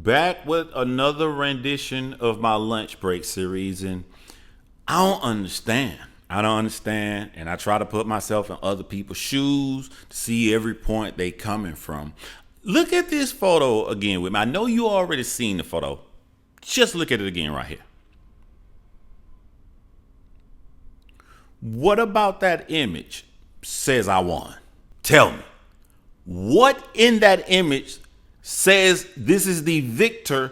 Back with another rendition of my lunch break series, and I don't understand. I don't understand, and I try to put myself in other people's shoes to see every point they coming from. Look at this photo again with me. I know you already seen the photo. Just look at it again right here. What about that image says I won? Tell me. What in that image says this is the victor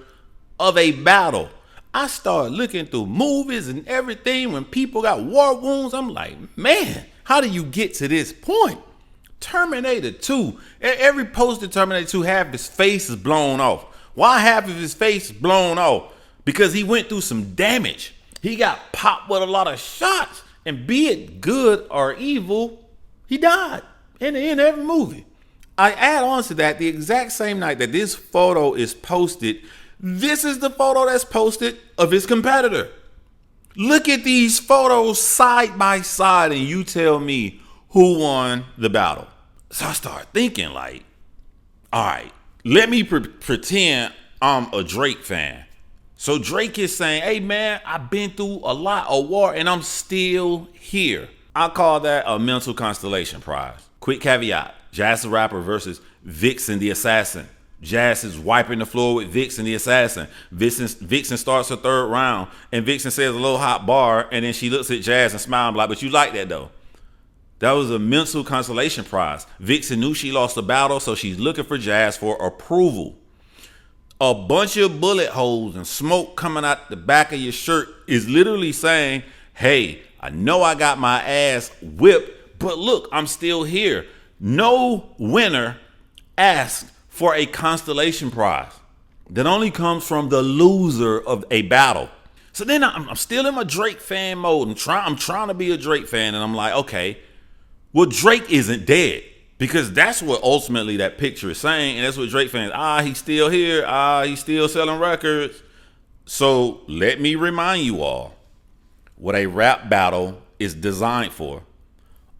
of a battle? I started looking through movies and everything when people got war wounds. I'm like, man, how do you get to this point? Terminator 2. Every poster Terminator 2 half his face is blown off. Why half of his face is blown off? Because he went through some damage. He got popped with a lot of shots. And be it good or evil, he died in every movie. I add on to that, the exact same night that this photo is posted, this is the photo that's posted of his competitor. Look at these photos side by side and you tell me who won the battle. So I start thinking like, all right, let me pretend I'm a Drake fan. So Drake is saying, hey man, I've been through a lot of war and I'm still here. I call that a mental constellation prize. Quick caveat, Jazz the Rapper versus Vixen the Assassin. Jazz is wiping the floor with Vixen the Assassin. Vixen starts her third round and Vixen says a little hot bar and then she looks at Jazz and smiles like, but you like that though. That was a mental consolation prize. Vixen knew she lost the battle, so she's looking for Jazz for approval. A bunch of bullet holes and smoke coming out the back of your shirt is literally saying, hey, I know I got my ass whipped, but look, I'm still here. No winner asks for a constellation prize. That only comes from the loser of a battle. So then I'm still in my Drake fan mode. I'm trying to be a Drake fan, and I'm like, okay, well, Drake isn't dead. Because that's what ultimately that picture is saying. And that's what Drake fans, he's still here. He's still selling records. So let me remind you all what a rap battle is designed for.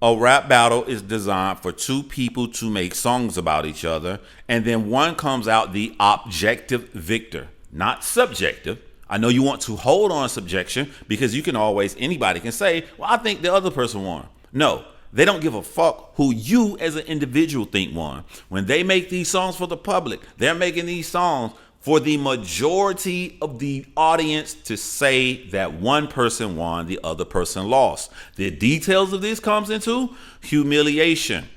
A rap battle is designed for two people to make songs about each other. And then one comes out the objective victor, not subjective. I know you want to hold on subjection because anybody can say, well, I think the other person won. No. They don't give a fuck who you as an individual think won. When they make these songs for the public, they're making these songs for the majority of the audience to say that one person won, the other person lost. The details of this comes into humiliation.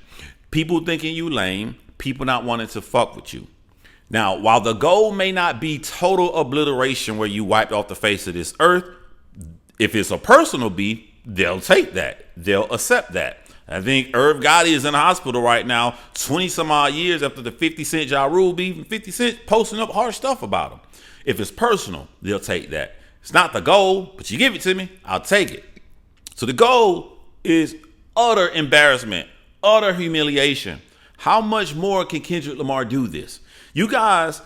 People thinking you lame, people not wanting to fuck with you. Now, while the goal may not be total obliteration where you wiped off the face of this earth, if it's a personal beef, they'll take that. They'll accept that. I think Irv Gotti is in the hospital right now, 20 some odd years after the 50 Cent Ja Rule beef, and 50 Cent posting up harsh stuff about him. If it's personal, they'll take that. It's not the goal, but you give it to me, I'll take it. So the goal is utter embarrassment, utter humiliation. How much more can Kendrick Lamar do this? You guys,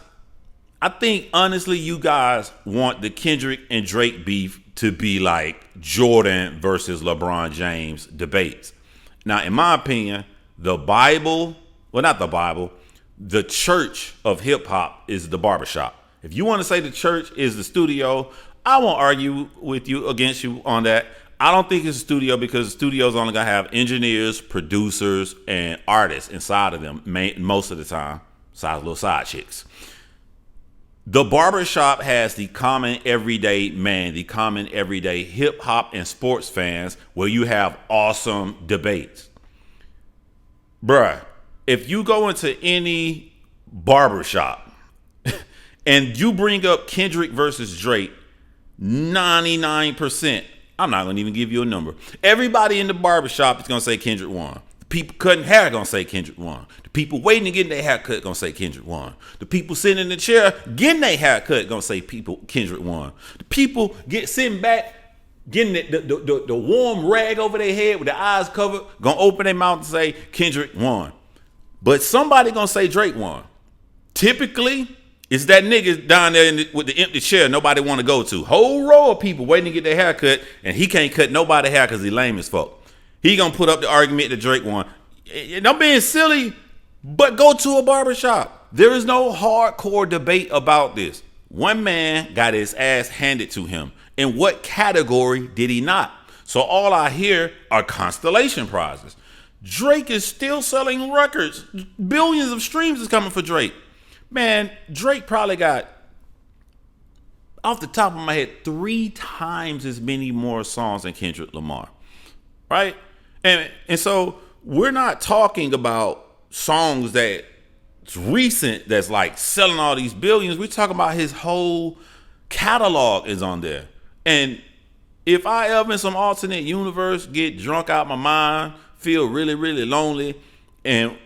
I think honestly, you guys want the Kendrick and Drake beef to be like Jordan versus LeBron James debates. Now, in my opinion, the church of hip hop is the barbershop. If you want to say the church is the studio, I won't argue with you against you on that. I don't think it's a studio because the studio's only going to have engineers, producers, and artists inside of them most of the time, besides little side chicks. The barbershop has the common everyday man, the common everyday hip hop and sports fans where you have awesome debates. Bruh, if you go into any barbershop and you bring up Kendrick versus Drake, 99%, I'm not going to even give you a number. Everybody in the barbershop is going to say Kendrick won. People cutting hair gonna say Kendrick won. The people waiting to get their haircut gonna say Kendrick won. The people sitting in the chair getting their haircut gonna say Kendrick won. The people sitting back getting the warm rag over their head with their eyes covered gonna open their mouth and say Kendrick won. But somebody gonna say Drake won. Typically, it's that nigga down there with the empty chair nobody want to go to. Whole row of people waiting to get their haircut and he can't cut nobody hair because he lame as fuck. He gonna put up the argument that Drake won. And I'm being silly, but go to a barbershop. There is no hardcore debate about this. One man got his ass handed to him. In what category did he not? So all I hear are constellation prizes. Drake is still selling records. Billions of streams is coming for Drake. Man, Drake probably got, off the top of my head, 3 times as many more songs than Kendrick Lamar. Right? And so we're not talking about songs that's recent that's like selling all these billions. We're talking about his whole catalog is on there. And if I ever in some alternate universe get drunk out my mind, feel really, really lonely, and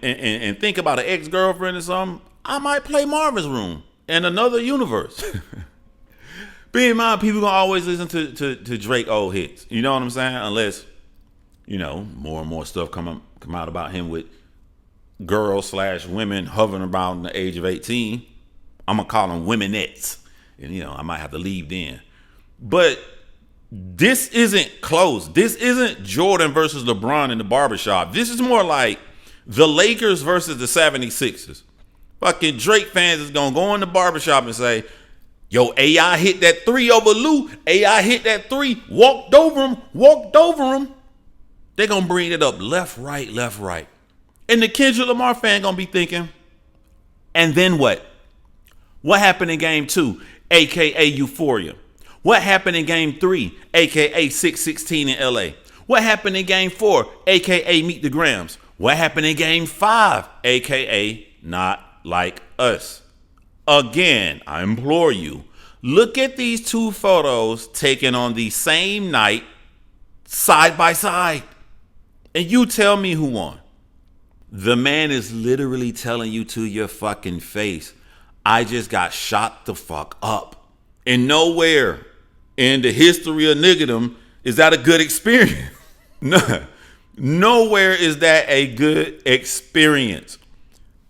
think about an ex-girlfriend or something, I might play Marvin's Room in another universe. Bear in mind, people gonna always listen to Drake old hits. You know what I'm saying? Unless, more and more stuff come out about him with girls/women hovering around the age of 18. I'm gonna call them womenettes. And I might have to leave then. But this isn't close. This isn't Jordan versus LeBron in the barbershop. This is more like the Lakers versus the 76ers. Fucking Drake fans is going to go in the barbershop and say, yo, AI hit that 3 over Lou. AI hit that 3, walked over him. They're going to bring it up left, right. And the Kendrick Lamar fan going to be thinking, and then what? What happened in game 2, a.k.a. Euphoria? What happened in game 3, a.k.a. 616 in LA? What happened in game 4, a.k.a. Meet the Grams? What happened in game 5, a.k.a. Not Like Us? Again, I implore you, look at these 2 photos taken on the same night, side by side, and you tell me who won. The man is literally telling you to your fucking face, I just got shot the fuck up. And nowhere in the history of niggerdom is that a good experience. Nowhere is that a good experience.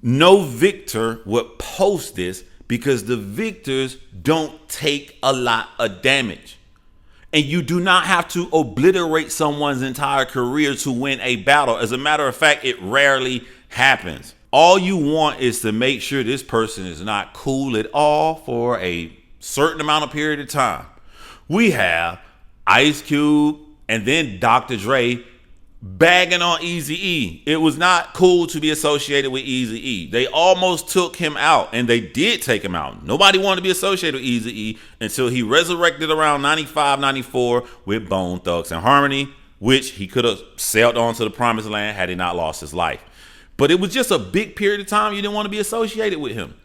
No victor would post this because the victors don't take a lot of damage. And you do not have to obliterate someone's entire career to win a battle. As a matter of fact, it rarely happens. All you want is to make sure this person is not cool at all for a certain amount of period of time. We have Ice Cube and then Dr. Dre bagging on Eazy-E. It was not cool to be associated with Eazy-E. They almost took him out, and they did take him out. Nobody wanted to be associated with Eazy-E until he resurrected around 95, 94 with Bone Thugs and Harmony, which he could have sailed on to the promised land had he not lost his life. But it was just a big period of time you didn't want to be associated with him.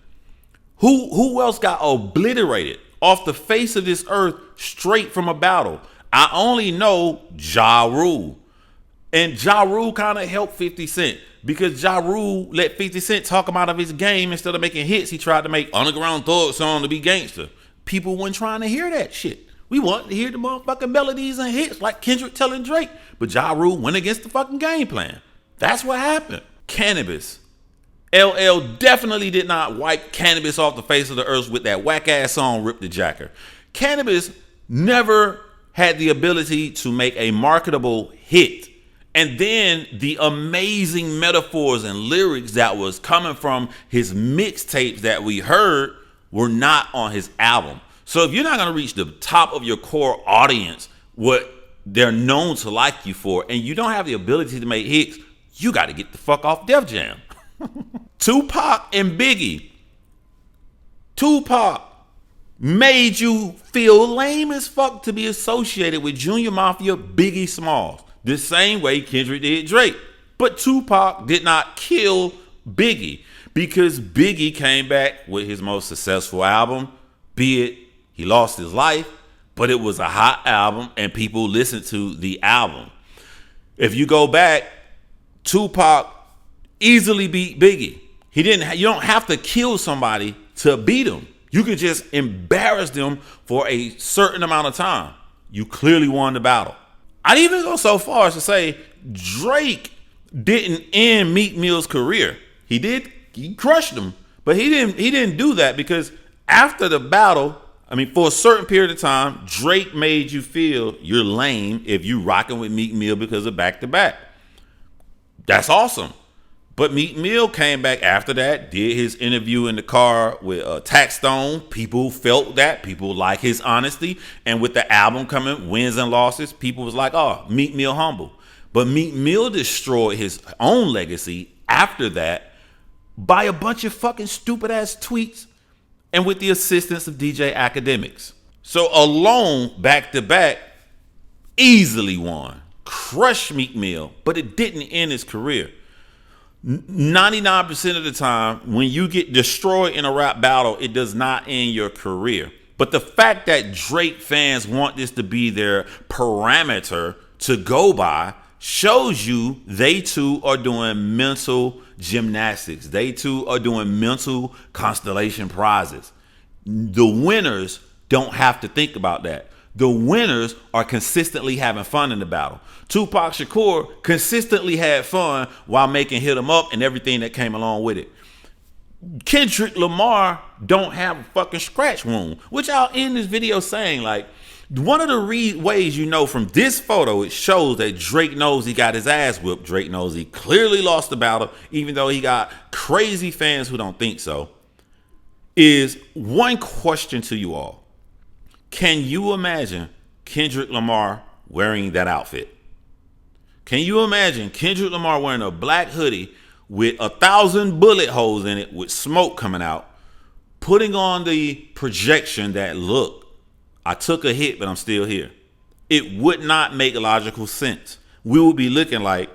Who else got obliterated off the face of this earth straight from a battle? I only know Ja Rule. And Ja Rule kind of helped 50 Cent because Ja Rule let 50 Cent talk him out of his game. Instead of making hits, he tried to make Underground Thug song to be gangster. People weren't trying to hear that shit. We wanted to hear the motherfucking melodies and hits like Kendrick telling Drake. But Ja Rule went against the fucking game plan. That's what happened. Cannabis. LL definitely did not wipe Cannabis off the face of the earth with that whack-ass song, Rip the Jacker. Cannabis never had the ability to make a marketable hit. And then the amazing metaphors and lyrics that was coming from his mixtapes that we heard were not on his album. So if you're not going to reach the top of your core audience, what they're known to like you for, and you don't have the ability to make hits, you got to get the fuck off Def Jam. Tupac and Biggie. Tupac made you feel lame as fuck to be associated with Junior Mafia, Biggie Smalls. The same way Kendrick did Drake. But Tupac did not kill Biggie because Biggie came back with his most successful album, be it he lost his life, but it was a hot album and people listened to the album. If you go back, Tupac easily beat Biggie. You don't have to kill somebody to beat them. You can just embarrass them for a certain amount of time. You clearly won the battle. I'd even go so far as to say Drake didn't end Meek Mill's career. He crushed him, but he didn't do that because after the battle, for a certain period of time, Drake made you feel you're lame if you rocking with Meek Mill because of back to back. That's awesome. But Meek Mill came back after that, did his interview in the car with Tax Stone. People felt that. People like his honesty. And with the album coming, Wins and Losses, people was like, oh, Meek Mill humble. But Meek Mill destroyed his own legacy after that by a bunch of fucking stupid ass tweets and with the assistance of DJ Academics. So Alone, back to back, easily won. Crushed Meek Mill, but it didn't end his career. 99% of the time, when you get destroyed in a rap battle, it does not end your career. But the fact that Drake fans want this to be their parameter to go by shows you they too are doing mental gymnastics. They too are doing mental constellation prizes. The winners don't have to think about that. The winners are consistently having fun in the battle. Tupac Shakur consistently had fun while making Hit 'Em Up and everything that came along with it. Kendrick Lamar don't have a fucking scratch wound, which I'll end this video saying, like, one of the ways you know from this photo, it shows that Drake knows he got his ass whipped. Drake knows he clearly lost the battle, even though he got crazy fans who don't think so. Is one question to you all. Can you imagine Kendrick Lamar wearing that outfit? Can you imagine Kendrick Lamar wearing a black hoodie with 1,000 bullet holes in it with smoke coming out, putting on the projection that, look, I took a hit, but I'm still here? It would not make logical sense. We would be looking like,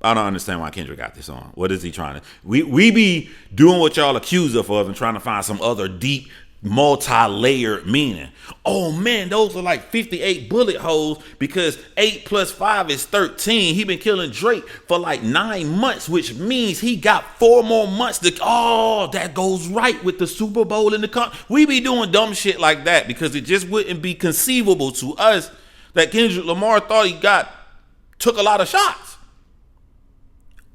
I don't understand why Kendrick got this on. What is he trying to? We be doing what y'all accuse us of and trying to find some other deep, multi-layered meaning. Oh man, those are like 58 bullet holes because 8 plus 5 is 13. He been killing Drake for like 9 months, which means he got 4 more months to. Oh, that goes right with the Super Bowl in the we be doing dumb shit like that because it just wouldn't be conceivable to us that Kendrick Lamar thought he took a lot of shots.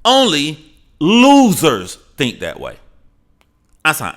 Only losers think that way. I sign.